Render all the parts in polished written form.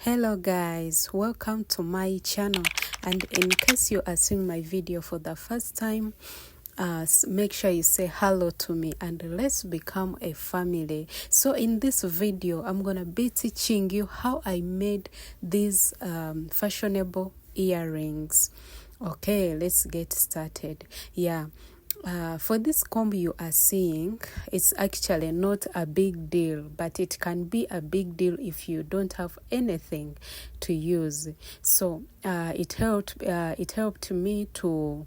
Hello guys, welcome to my channel, and in case you are seeing my video for the first time, make sure you say hello to me and let's become a family. So in this video I'm gonna be teaching you how I made these fashionable earrings. Okay, let's get started. For this comb you are seeing, it's actually not a big deal, but it can be a big deal if you don't have anything to use. So it helped me to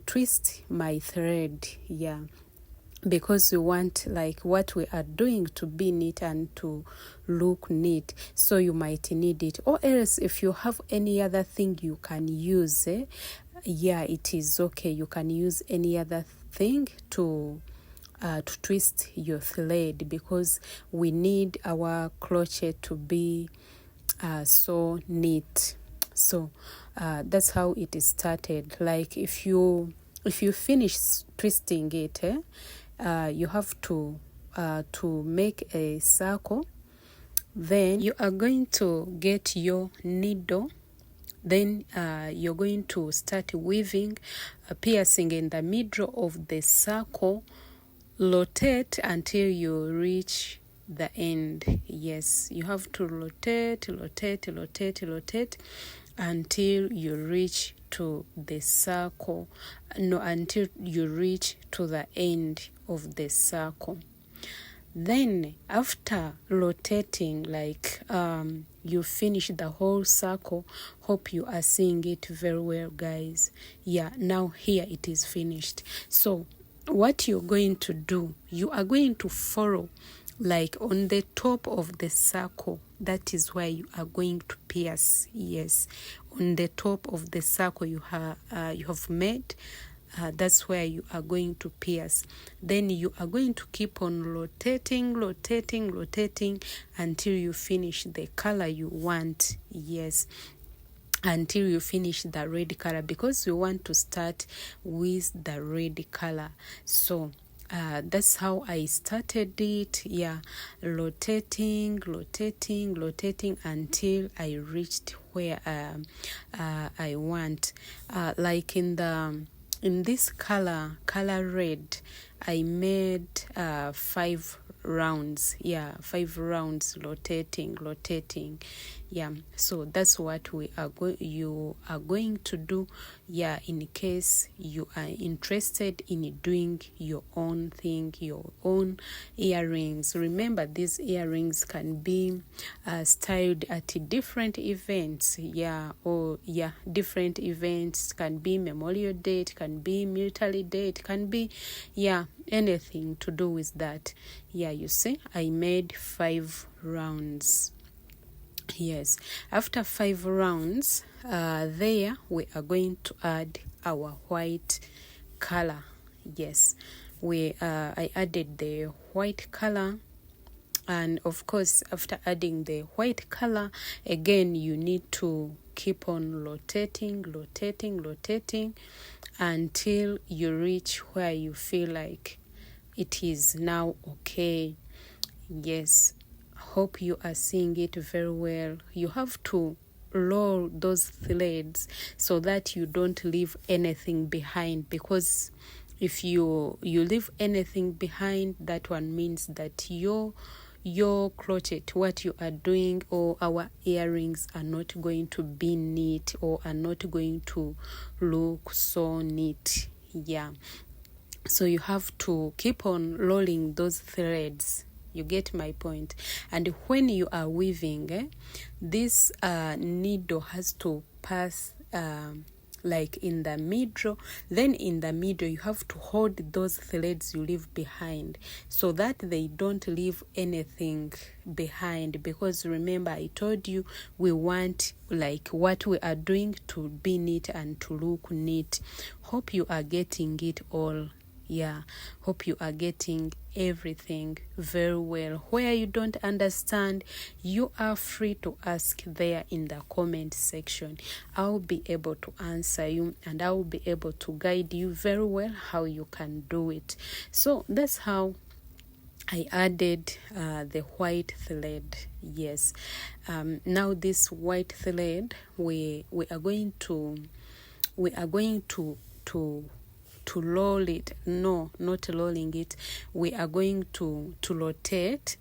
twist my thread, because we want like what we are doing to be neat and to look neat. So you might need it, or else if you have any other thing you can use, it is okay. You can use any other thing to twist your thread, because we need our crochet to be so neat. So that's how it is started. Like if you finish twisting it, you have to make a circle. Then you are going to get your needle. Then you're going to start weaving, piercing in the middle of the circle. Rotate until you reach the end. Yes, you have to rotate until you reach to the circle. No, until you reach to the end of the circle. Then after rotating, like you finish the whole circle. Hope you are seeing it very well, guys. Now here it is finished. So what you're going to do, you are going to follow like on the top of the circle. That is why you are going to pierce. Yes, on the top of the circle you have made. That's where you are going to pierce. Then you are going to keep on rotating until you finish the color you want. Yes, until you finish the red color, because we want to start with the red color. So that's how I started it. Rotating until I reached where I want. Like in this color red, I made 5 rounds. 5 rounds rotating. So that's what you are going to do, in case you are interested in doing your own thing, your own earrings. Remember, these earrings can be styled at different events. Different events. Can be Memorial Day, can be Military Day, can be anything to do with that. You see, I made 5 rounds. Yes, after 5 rounds, there we are going to add our white color. Yes, I added the white color, and of course after adding the white color, again you need to keep on rotating until you reach where you feel like it is now okay. Yes, hope you are seeing it very well. You have to roll those threads so that you don't leave anything behind, because if you leave anything behind, that one means that your crochet, what you are doing, or our earrings are not going to be neat, or are not going to look so neat. So you have to keep on rolling those threads. You get my point? And when you are weaving, this needle has to pass like in the middle. Then in the middle you have to hold those threads you leave behind, so that they don't leave anything behind. Because remember, I told you we want like what we are doing to be neat and to look neat. Hope you are getting it all. Hope you are getting everything very well. Where you don't understand, you are free to ask there in the comment section. I'll be able to answer you, and I'll be able to guide you very well how you can do it. So that's how I added the white thread. Yes. Now this white thread, we are going to to roll it. No, not rolling it. We are going to rotate.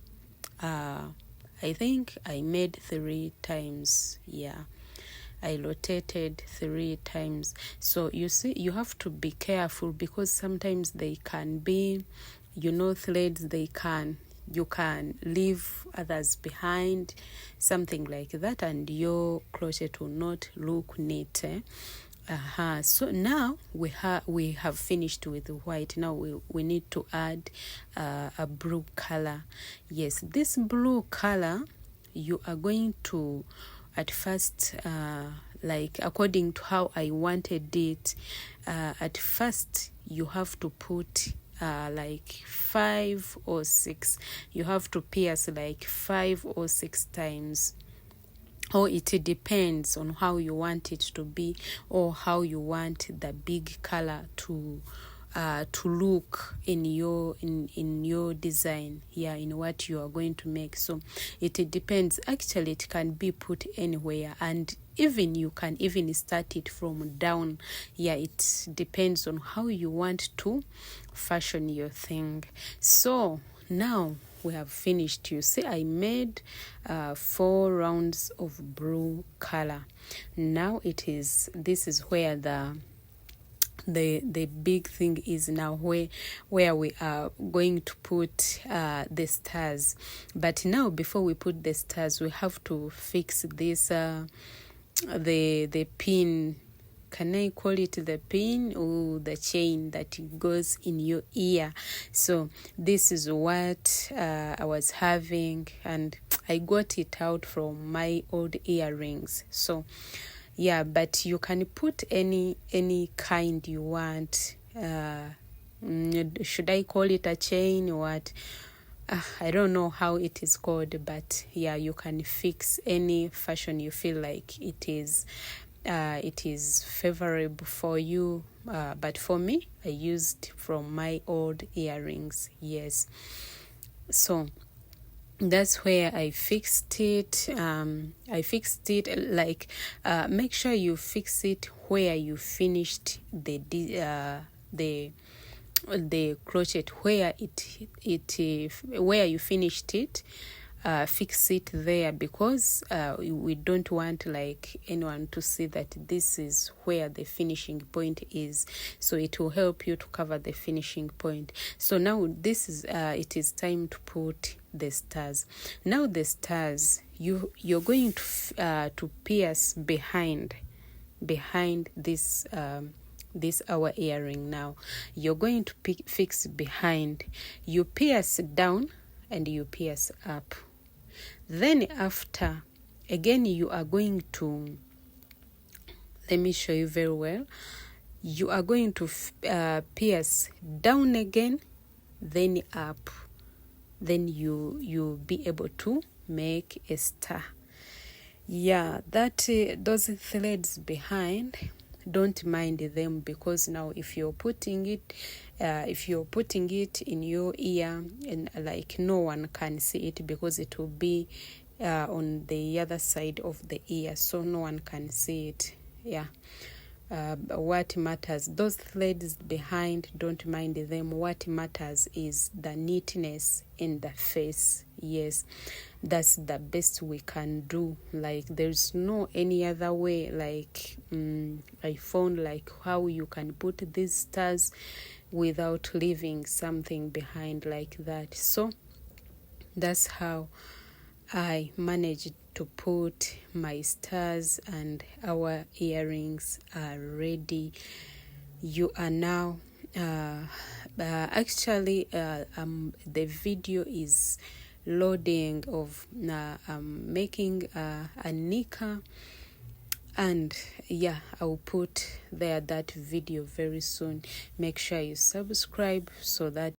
I think I made 3 times. Yeah, I rotated 3 times. So you see, you have to be careful, because sometimes they can be, threads, you can leave others behind, something like that, and your crochet will not look neat. So now we have finished with the white. Now we need to add a blue color. Yes, this blue color, you are going to, at first, like according to how I wanted it, at first you have to put like 5 or 6. You have to pierce like 5 or 6 times, or it depends on how you want it to be, or how you want the big color to look in your design, in what you are going to make. So it depends. Actually, it can be put anywhere, and even you can even start it from down. It depends on how you want to fashion your thing. So now we have finished. You see, I made 4 rounds of blue color. Now this is where the big thing is now, where we are going to put the stars. But now, before we put the stars, we have to fix this the pin. Can I call it the pin or the chain that goes in your ear? So this is what I was having, and I got it out from my old earrings. So but you can put any kind you want. Should I call it a chain or what? I don't know how it is called, but you can fix any fashion you feel like it is favorable for you. But for me, I used from my old earrings. Yes. So that's where I fixed it. I fixed it like, make sure you fix it where you finished the crochet, where you finished it. Fix it there, because we don't want like anyone to see that this is where the finishing point is. So it will help you to cover the finishing point. So now this is it is time to put the stars. Now the stars, you're going to pierce behind this this our earring. Now you're going to fix behind. You pierce down and you pierce up. Then after, again, you are going to, let me show you very well. You are going to pierce down again, then up. Then you'll be able to make a star. That those threads behind, don't mind them, because now if you're putting it in your ear, and like no one can see it, because it will be on the other side of the ear, so no one can see it. What matters, those threads behind, don't mind them. What matters is the neatness in the face. Yes, that's the best we can do. Like, there's no any other way. Like, I found like how you can put these stars without leaving something behind like that. So that's how I managed to put my stars, and our earrings are ready. You are now actually the video is loading of making a nika, and I'll put there that video very soon. Make sure you subscribe so that